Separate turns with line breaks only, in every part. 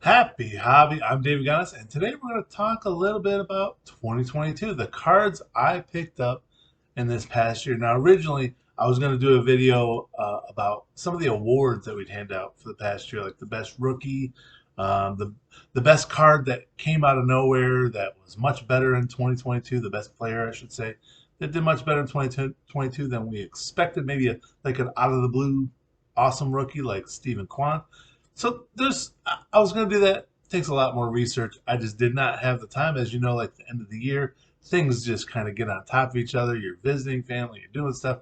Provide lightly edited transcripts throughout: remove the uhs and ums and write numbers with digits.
Happy hobby. I'm David Gannis, and today we're going to talk a little bit about 2022, the cards I picked up in this past year. Now, originally, I was going to do a video about some of the awards that we'd hand out for the past year, like the best rookie, the best card that came out of nowhere that was much better in 2022, the best player, I should say, that did much better in 2022 than we expected. Maybe like an out of the blue awesome rookie like Stephen Kwan. So I was going to do that. It takes a lot more research. I just did not have the time. As you know, like the end of the year, things just kind of get on top of each other. You're visiting family, you're doing stuff.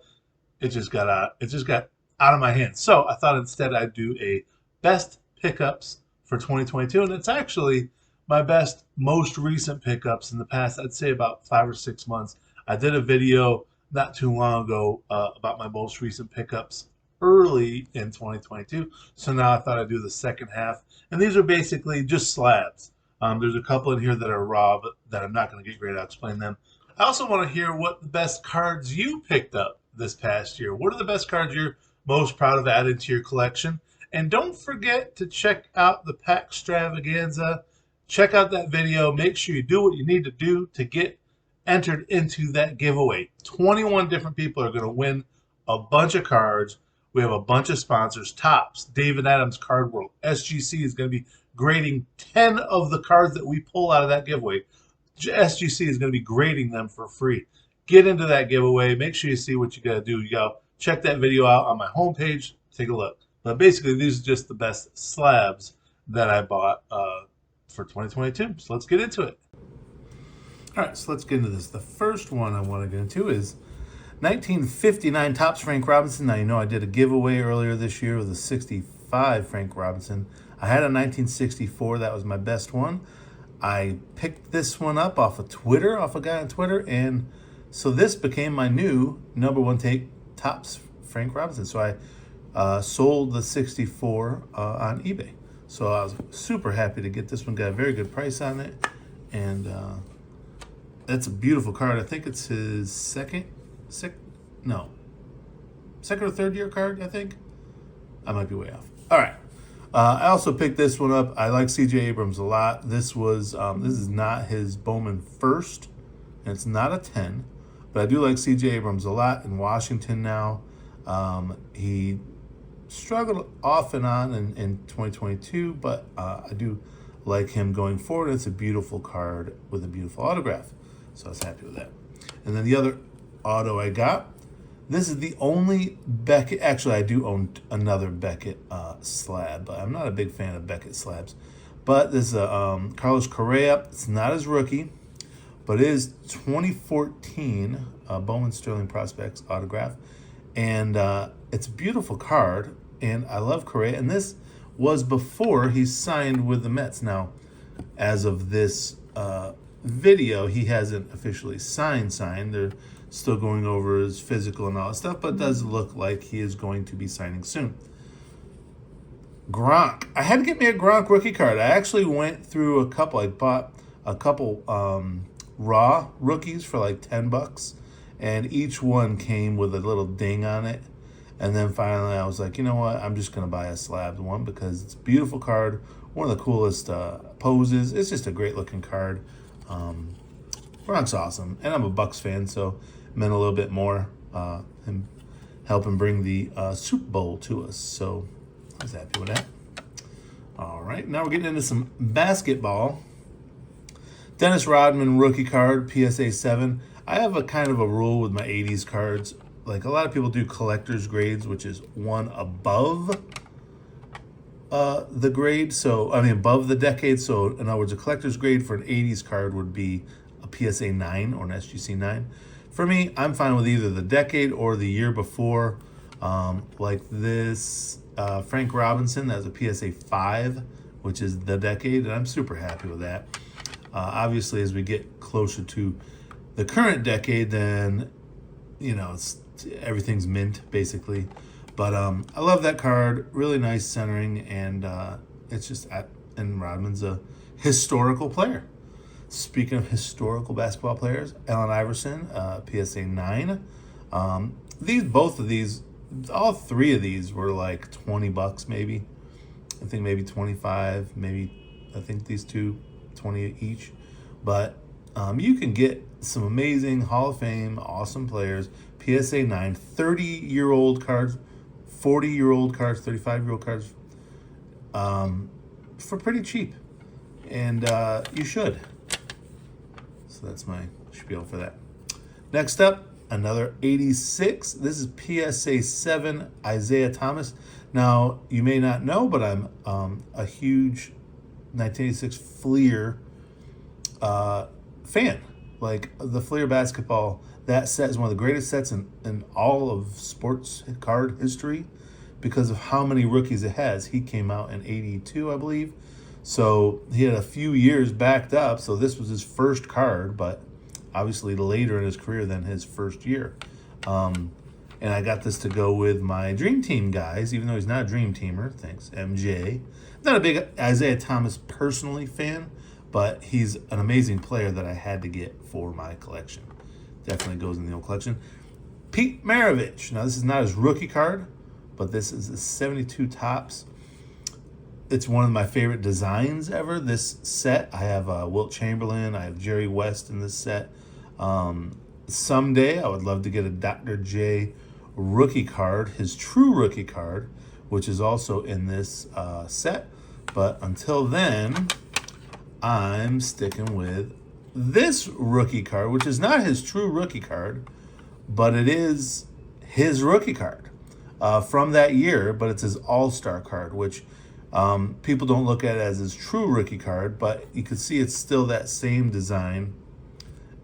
It just got out of my hands. So I thought instead I'd do a best pickups for 2022, and it's actually my best, most recent pickups in the past. I'd say about 5 or 6 months. I did a video not too long ago about my most recent pickups early in 2022. So now I thought I'd do the second half. And these are basically just slabs. There's a couple in here that are raw, but that I'm not going to get great. I'll explain them. I also want to hear what the best cards you picked up this past year. What are the best cards you're most proud of adding to your collection? And don't forget to check out the pack extravaganza. Check out that video. Make sure you do what you need to do to get entered into that giveaway. 21 different people are going to win a bunch of cards. We have a bunch of sponsors. Topps, David Adams Card World, SGC is going to be grading 10 of the cards that we pull out of that giveaway. SGC is going to be grading them for free. Get into that giveaway. Make sure you see what you got to do. You got to check that video out on my homepage. Take a look. But basically, these are just the best slabs that I bought for 2022. So let's get into it. All right, so let's get into this. The first one I want to get into is 1959 Topps Frank Robinson. Now, you know I did a giveaway earlier this year with a 65 Frank Robinson. I had a 1964. That was my best one. I picked this one up off of Twitter, off a guy on Twitter, and so this became my new number one take Topps Frank Robinson. So I sold the 64 on eBay. So I was super happy to get this one. Got a very good price on it, and that's a beautiful card. I think it's his second or third year card, I think. I might be way off. All right. I also picked this one up. I like C.J. Abrams a lot. This is not his Bowman first, and it's not a 10, but I do like C.J. Abrams a lot in Washington now. He struggled off and on in 2022, but I do like him going forward. It's a beautiful card with a beautiful autograph, so I was happy with that. And then the other auto I got, this is the only Beckett. Actually, I do own another Beckett slab, but I'm not a big fan of Beckett slabs. But this is a Carlos Correa. It's not his rookie, but it is 2014 Bowman Sterling Prospects autograph. And it's a beautiful card, and I love Correa. And this was before he signed with the Mets. Now, as of this video, he hasn't officially signed. They're still going over his physical and all that stuff, but it does look like he is going to be signing soon. Gronk. I had to get me a Gronk rookie card. I actually went through a couple. I bought a couple raw rookies for like $10, and each one came with a little ding on it. And then finally I was like, you know what? I'm just going to buy a slabbed one because it's a beautiful card. One of the coolest poses. It's just a great looking card. Gronk's awesome, and I'm a Bucks fan, so it meant a little bit more him helping bring the Super Bowl to us. So I was happy with that. All right, now we're getting into some basketball. Dennis Rodman rookie card, PSA 7. I have a kind of a rule with my 80s cards. Like a lot of people do collector's grades, which is one above the grade. So, I mean, above the decade. So, in other words, a collector's grade for an 80s card would be a PSA 9 or an SGC 9. For me, I'm fine with either the decade or the year before. Like this Frank Robinson, that's a PSA 5, which is the decade, and I'm super happy with that. Obviously, as we get closer to the current decade, then, you know, everything's mint, basically. But I love that card. Really nice centering, and it's just and Rodman's a historical player. Speaking of historical basketball players, Allen Iverson, PSA 9. All three of these were like $20 maybe. I think maybe 25, maybe I think these two, 20 each. But you can get some amazing Hall of Fame, awesome players, PSA 9, 30-year-old cards, 40-year-old cards, 35-year-old cards for pretty cheap. And you should. So that's my spiel for that. Next up, another 86. This is PSA 7 Isiah Thomas. Now, you may not know, but I'm a huge 1986 Fleer fan. Like, the Fleer basketball, that set is one of the greatest sets in all of sports card history because of how many rookies it has. He came out in 82, I believe. So he had a few years backed up. So this was his first card, but obviously later in his career than his first year. And I got this to go with my Dream Team guys, even though he's not a Dream Teamer. Thanks, MJ. Not a big Isiah Thomas personally fan, but he's an amazing player that I had to get for my collection. Definitely goes in the old collection. Pete Maravich. Now, this is not his rookie card, but this is the 72 Topps. It's one of my favorite designs ever, this set. I have Wilt Chamberlain. I have Jerry West in this set. Someday, I would love to get a Dr. J rookie card, his true rookie card, which is also in this set. But until then, I'm sticking with this rookie card, which is not his true rookie card, but it is his rookie card from that year, but it's his all-star card, which people don't look at it as his true rookie card, but you can see it's still that same design.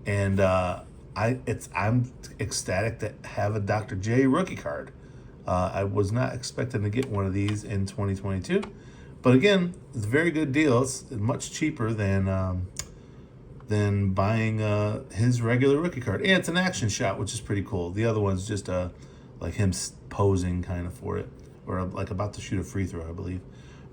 And I'm ecstatic to have a Dr. J rookie card. I was not expecting to get one of these in 2022, but again, it's a very good deal. It's much cheaper than buying his regular rookie card, and it's an action shot, which is pretty cool. The other one's just like him posing kind of for it, or like about to shoot a free throw, I believe.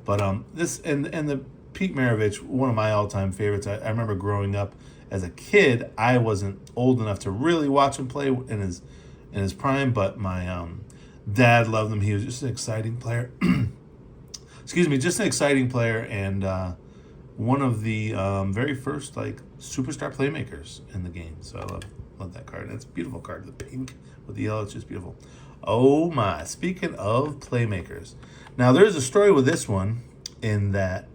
But this and the Pete Maravich, one of my all-time favorites. I remember growing up as a kid. I wasn't old enough to really watch him play in his prime, but my dad loved him. He was just an exciting player. Excuse me, just an exciting player, and one of the very first like superstar playmakers in the game. So I love that card. It's a beautiful card. The pink with the yellow, it's just beautiful. Oh my! Speaking of playmakers, now there's a story with this one in that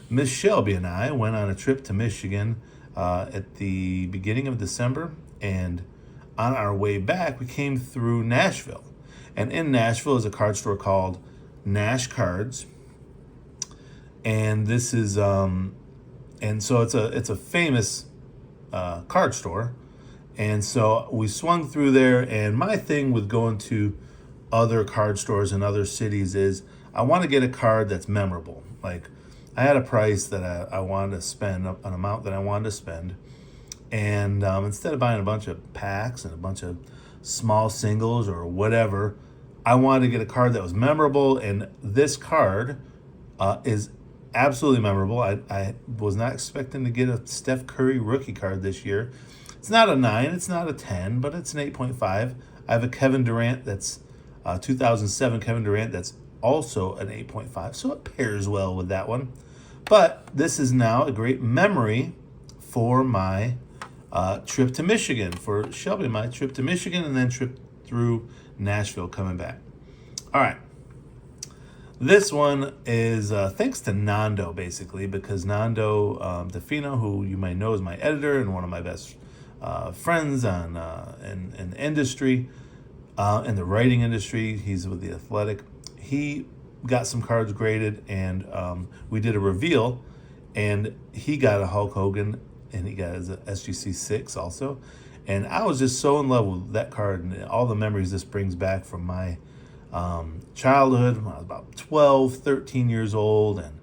Miss Shelby and I went on a trip to Michigan at the beginning of December, and on our way back, we came through Nashville. And in Nashville is a card store called Nash Cards. And this is and so it's a famous card store. And so we swung through there, and my thing with going to other card stores in other cities is I want to get a card that's memorable. Like, I had a price that I wanted to spend, an amount that I wanted to spend. And instead of buying a bunch of packs and a bunch of small singles or whatever, I wanted to get a card that was memorable. And this card is absolutely memorable. I was not expecting to get a Steph Curry rookie card this year. It's not a 9, it's not a 10, but it's an 8.5. I have a Kevin Durant that's 2007 Kevin Durant that's also an 8.5, so it pairs well with that one. But this is now a great memory for my trip to Michigan, for Shelby, my trip to Michigan, and then trip through Nashville coming back. All right. This one is thanks to Nando, basically, because Nando Defino, who you might know is my editor and one of my best friends in the industry, in the writing industry. He's with The Athletic. He got some cards graded, and we did a reveal, and he got a Hulk Hogan, and he got his SGC 6 also. And I was just so in love with that card and all the memories this brings back from my childhood when I was about 12, 13 years old, and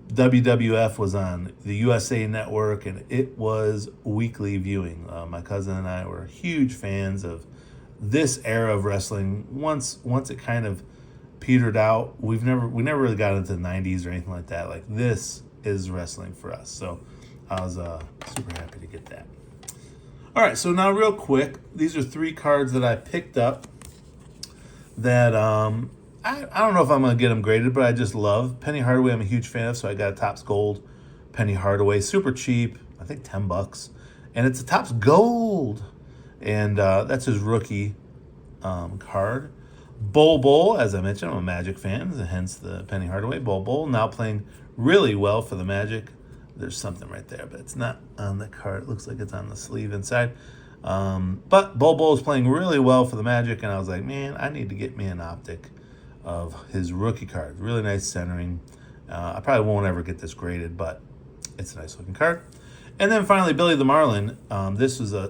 WWF was on the USA Network, and it was weekly viewing. My cousin and I were huge fans of this era of wrestling. Once it kind of petered out, we never really got into the 90s or anything like that. Like, this is wrestling for us. So I was super happy to get that. All right, so now real quick, these are 3 cards that I picked up that I don't know if I'm going to get them graded, but I just love Penny Hardaway. I'm a huge fan of, so I got a Topps Gold Penny Hardaway. Super cheap. I think $10. And it's a Topps Gold. And that's his rookie card. Bol, as I mentioned, I'm a Magic fan, hence the Penny Hardaway. Bol now playing really well for the Magic. There's something right there, but it's not on the card. It looks like it's on the sleeve inside. But Bol is playing really well for the Magic, and I was like, man, I need to get me an optic of his rookie card. Really nice centering. I probably won't ever get this graded, but it's a nice looking card. And then finally, Billy the Marlin. This was I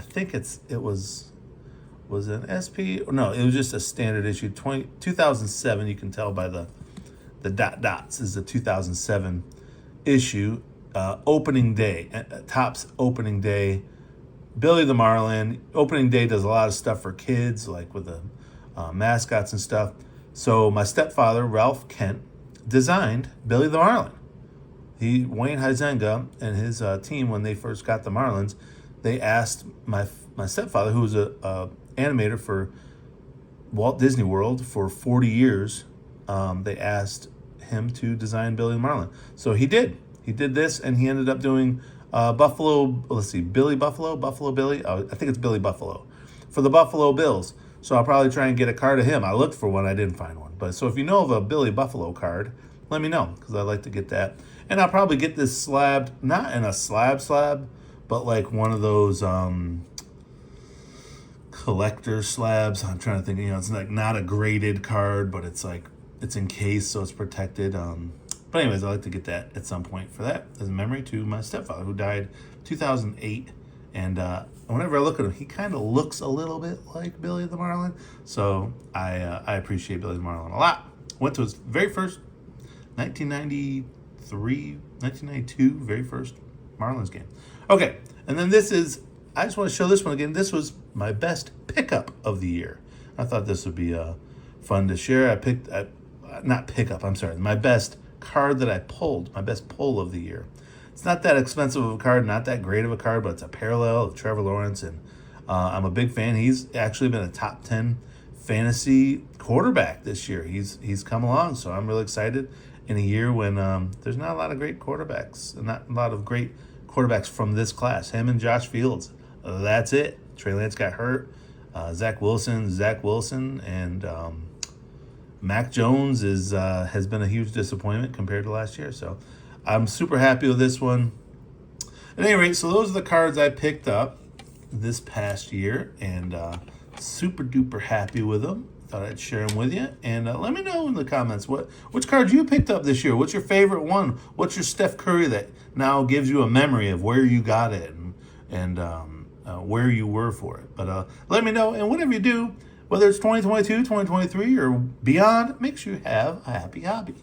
think it was an SP? No, it was just a standard issue. 2007, you can tell by the dots, is the 2007 issue. Opening day, Topps opening day. Billy the Marlin. Opening day does a lot of stuff for kids, like with the mascots and stuff. So my stepfather, Ralph Kent, designed Billy the Marlin. Wayne Huizenga and his team, when they first got the Marlins, they asked my stepfather, who was a animator for Walt Disney World for 40 years, they asked him to design Billy the Marlin. So he did. He did this, and he ended up doing Billy Buffalo Billy. I think it's Billy Buffalo for the Buffalo Bills. So I'll probably try and get a card of him. I looked for one, I didn't find one. But so if you know of a Billy Buffalo card, let me know, because I'd like to get that. And I'll probably get this slabbed, not in a slab, but like one of those collector slabs. I'm trying to think, it's like not a graded card, but it's like it's encased, so it's protected. But anyways, I'd like to get that at some point for that as a memory to my stepfather, who died 2008. And whenever I look at him, he kind of looks a little bit like Billy the Marlin. So I appreciate Billy the Marlin a lot. Went to his very first 1992 very first Marlins game. Okay, and then I just want to show this one again. This was my best pickup of the year. I thought this would be fun to share. My best card that I pulled, my best pull of the year. It's not that expensive of a card, not that great of a card, but it's a parallel of Trevor Lawrence, and I'm a big fan. He's actually been a top 10 fantasy quarterback this year. He's come along, so I'm really excited in a year when there's not a lot of great quarterbacks, not a lot of great quarterbacks from this class. Him and Josh Fields, that's it. Trey Lance got hurt. Zach Wilson, and Mac Jones has been a huge disappointment compared to last year. So I'm super happy with this one. At any rate, so those are the cards I picked up this past year, and super duper happy with them. Thought I'd share them with you, and let me know in the comments which card you picked up this year. What's your favorite one? What's your Steph Curry that now gives you a memory of where you got it and where you were for it? But let me know, and whatever you do, whether it's 2022, 2023, or beyond, make sure you have a happy hobby.